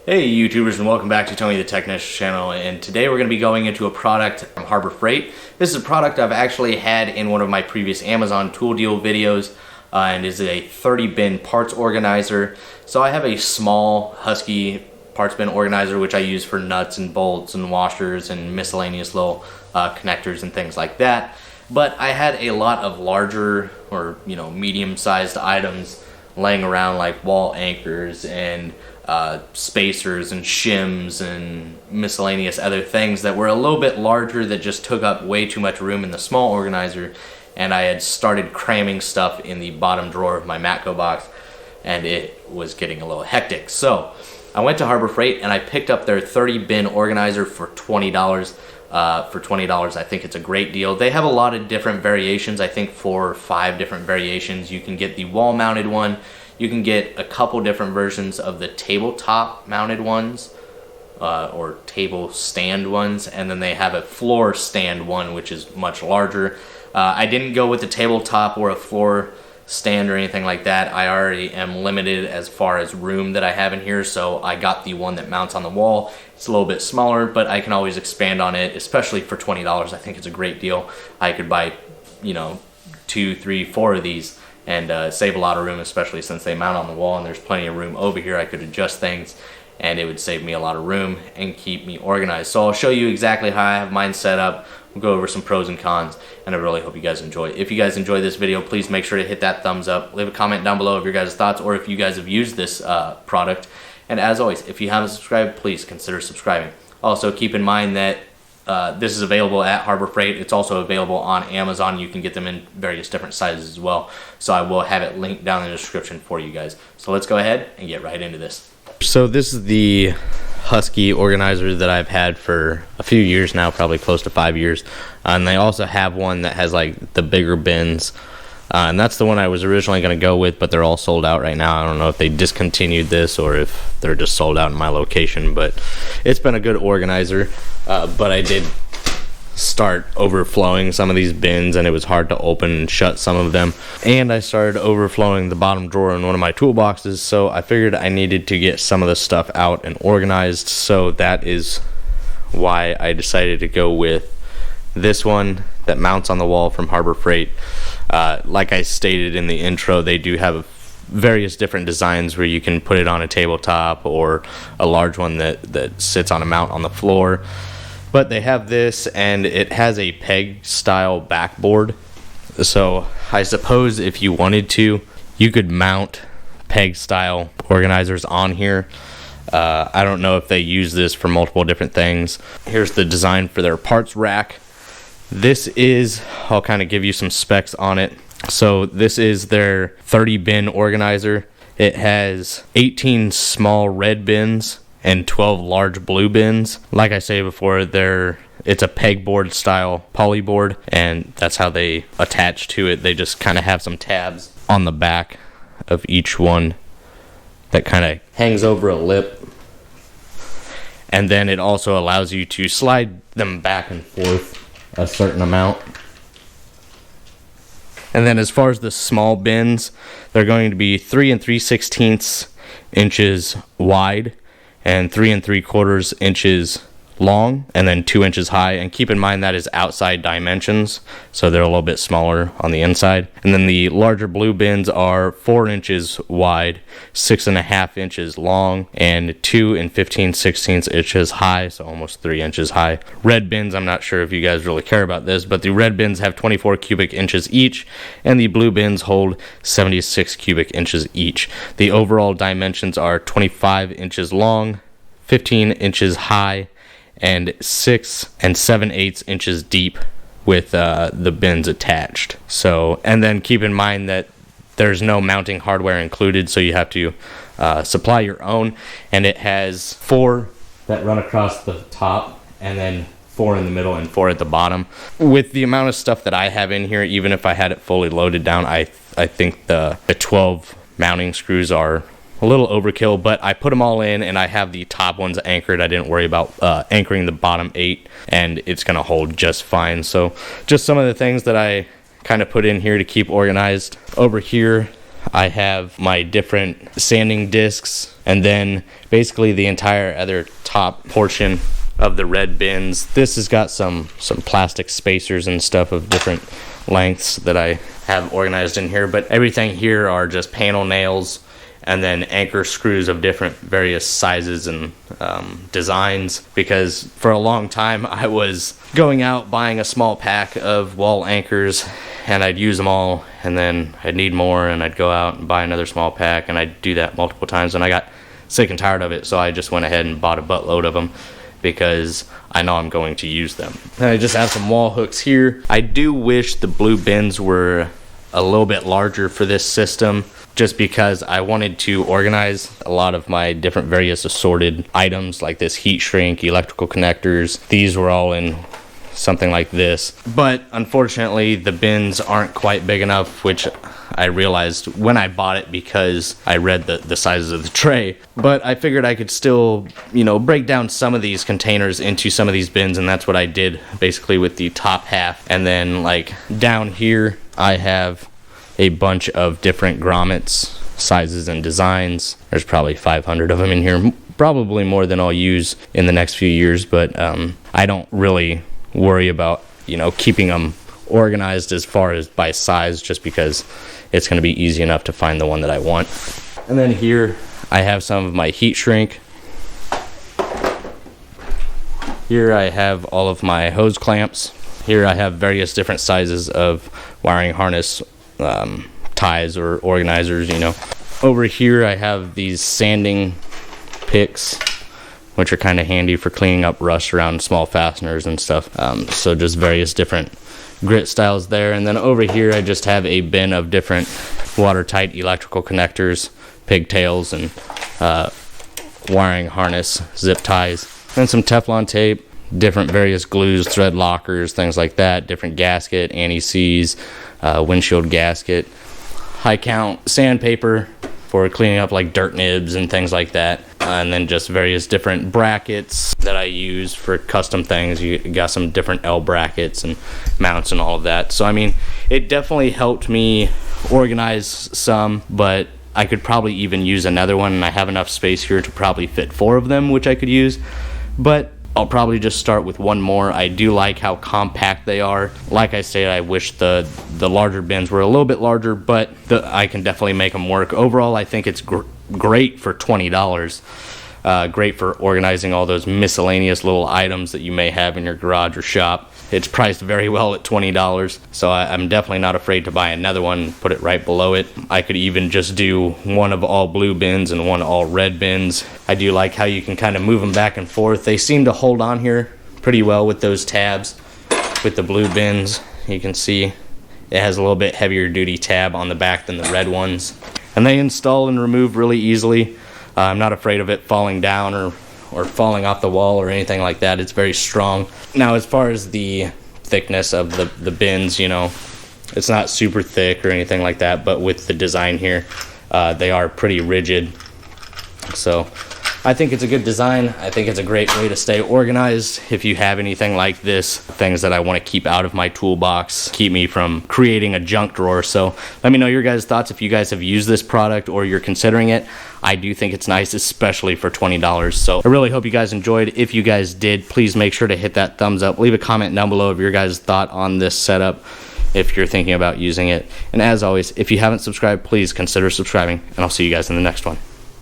Hey YouTubers, and welcome back to Tony the Technician channel, and today we're going to be going into a product from Harbor Freight. This is a product I've actually had in one of my previous Amazon tool deal videos, and is a 30 bin parts organizer. So I have a small Husky parts bin organizer which I use for nuts and bolts and washers and miscellaneous little connectors and things like that. But I had a lot of larger or medium-sized items laying around, like wall anchors and spacers and shims and miscellaneous other things that were a little bit larger that just took up way too much room in the small organizer, and I had started cramming stuff in the bottom drawer of my Matco box, and it was getting a little hectic. So I went to Harbor Freight and I picked up their 30 bin organizer for $20. For $20, I think it's a great deal. They have a lot of different variations. I think 4 or 5 different variations. You can get the wall mounted one. You can get a couple different versions of the tabletop mounted ones, or table stand ones, and then they have a floor stand one which is much larger. I didn't go with the tabletop or a floor stand or anything like that. I already am limited as far as room that I have in here, so I got the one that mounts on the wall. It's a little bit smaller, but I can always expand on it, especially for $20. I think it's a great deal. I could buy 2, 3, 4 of these and save a lot of room, especially since they mount on the wall and there's plenty of room over here. I could adjust things and it would save me a lot of room and keep me organized. So I'll show you exactly how I have mine set up. We'll go over some pros and cons, and I really hope you guys enjoy it. If you guys enjoy this video, please make sure to hit that thumbs up. Leave a comment down below of your guys' thoughts, or if you guys have used this product. And as always, if you haven't subscribed, please consider subscribing. Also, keep in mind that this is available at Harbor Freight. It's also available on Amazon. You can get them in various different sizes as well. So I will have it linked down in the description for you guys. So let's go ahead and get right into this. So this is the Husky Organizer that I've had for a few years now, probably close to 5 years. And they also have one that has like the bigger bins. And that's the one I was originally going to go with, but they're all sold out right now. I don't know if they discontinued this or if they're just sold out in my location, but it's been a good organizer. But I did start overflowing some of these bins, and it was hard to open and shut some of them. And I started overflowing the bottom drawer in one of my toolboxes, so I figured I needed to get some of the stuff out and organized. So that is why I decided to go with this one that mounts on the wall from Harbor Freight. Like I stated in the intro, they do have various different designs where you can put it on a tabletop or a large one that sits on a mount on the floor. But they have this, and it has a peg style backboard. So I suppose if you wanted to, you could mount peg style organizers on here. I don't know if they use this for multiple different things. Here's the design for their parts rack. This is, I'll kind of give you some specs on it. So this is their 30 bin organizer. It has 18 small red bins and 12 large blue bins. Like I say before, it's a pegboard style polyboard, and that's how they attach to it. They just kind of have some tabs on the back of each one that kind of hangs over a lip. And then it also allows you to slide them back and forth a certain amount. And then as far as the small bins, they're going to be 3 3/16 inches wide and 3 3/4 inches long, and then 2 inches high. And keep in mind that is outside dimensions, so they're a little bit smaller on the inside. And then the larger blue bins are 4 inches wide, 6.5 inches long, and 2 15/16 inches high, so almost 3 inches high. Red bins, I'm not sure if you guys really care about this, but the red bins have 24 cubic inches each, and the blue bins hold 76 cubic inches each. The overall dimensions are 25 inches long, 15 inches high, and 6 7/8 inches deep with the bins attached. So, and then keep in mind that there's no mounting hardware included, so you have to supply your own. And it has 4 that run across the top, and then 4 in the middle and 4 at the bottom. With the amount of stuff that I have in here, even if I had it fully loaded down, I think the 12 mounting screws are a little overkill, but I put them all in, and I have the top ones anchored. I didn't worry about anchoring the bottom 8, and it's going to hold just fine. So just some of the things that I kind of put in here to keep organized. Over here I have my different sanding discs, and then basically the entire other top portion of the red bins. This has got some plastic spacers and stuff of different lengths that I have organized in here, but everything here are just panel nails and then anchor screws of different various sizes and designs, because for a long time I was going out buying a small pack of wall anchors and I'd use them all, and then I'd need more and I'd go out and buy another small pack, and I'd do that multiple times, and I got sick and tired of it, so I just went ahead and bought a buttload of them because I know I'm going to use them. And I just have some wall hooks here. I do wish the blue bins were a little bit larger for this system, just because I wanted to organize a lot of my different various assorted items, like this heat shrink, electrical connectors. These were all in something like this, but unfortunately the bins aren't quite big enough, which I realized when I bought it because I read the sizes of the tray. But I figured I could still, break down some of these containers into some of these bins, and that's what I did basically with the top half. And then like down here I have a bunch of different grommets, sizes and designs. There's probably 500 of them in here, probably more than I'll use in the next few years, but I don't really worry about keeping them organized as far as by size, just because it's going to be easy enough to find the one that I want. And then here I have some of my heat shrink. Here I have all of my hose clamps. Here I have various different sizes of wiring harness ties or organizers. Over here I have these sanding picks, which are kind of handy for cleaning up rust around small fasteners and stuff. So just various different grit styles there. And then over here I just have a bin of different watertight electrical connectors, pigtails, and wiring harness zip ties, and some Teflon tape, different various glues, thread lockers, things like that, different gasket, anti-seize, windshield gasket, high count sandpaper for cleaning up like dirt nibs and things like that, and then just various different brackets that I use for custom things. You got some different L brackets and mounts and all of that. So I mean, it definitely helped me organize some, but I could probably even use another one, and I have enough space here to probably fit 4 of them, which I could use. But I'll probably just start with one more. I do like how compact they are. Like I said, I wish the larger bins were a little bit larger, but I can definitely make them work. Overall, I think it's great for $20. Great for organizing all those miscellaneous little items that you may have in your garage or shop. It's priced very well at $20, so I'm definitely not afraid to buy another one and put it right below it. I could even just do one of all blue bins and one all red bins. I do like how you can kind of move them back and forth. They seem to hold on here pretty well with those tabs. With the blue bins, you can see it has a little bit heavier duty tab on the back than the red ones. And they install and remove really easily. I'm not afraid of it falling down or falling off the wall or anything like that. It's very strong. Now, as far as the thickness of the bins, it's not super thick or anything like that, but with the design here, they are pretty rigid. So I think it's a good design. I think it's a great way to stay organized. If you have anything like this, things that I want to keep out of my toolbox, keep me from creating a junk drawer. So let me know your guys' thoughts if you guys have used this product or you're considering it. I do think it's nice, especially for $20. So I really hope you guys enjoyed. If you guys did, please make sure to hit that thumbs up. Leave a comment down below of your guys' thought on this setup if you're thinking about using it. And as always, if you haven't subscribed, please consider subscribing, and I'll see you guys in the next one.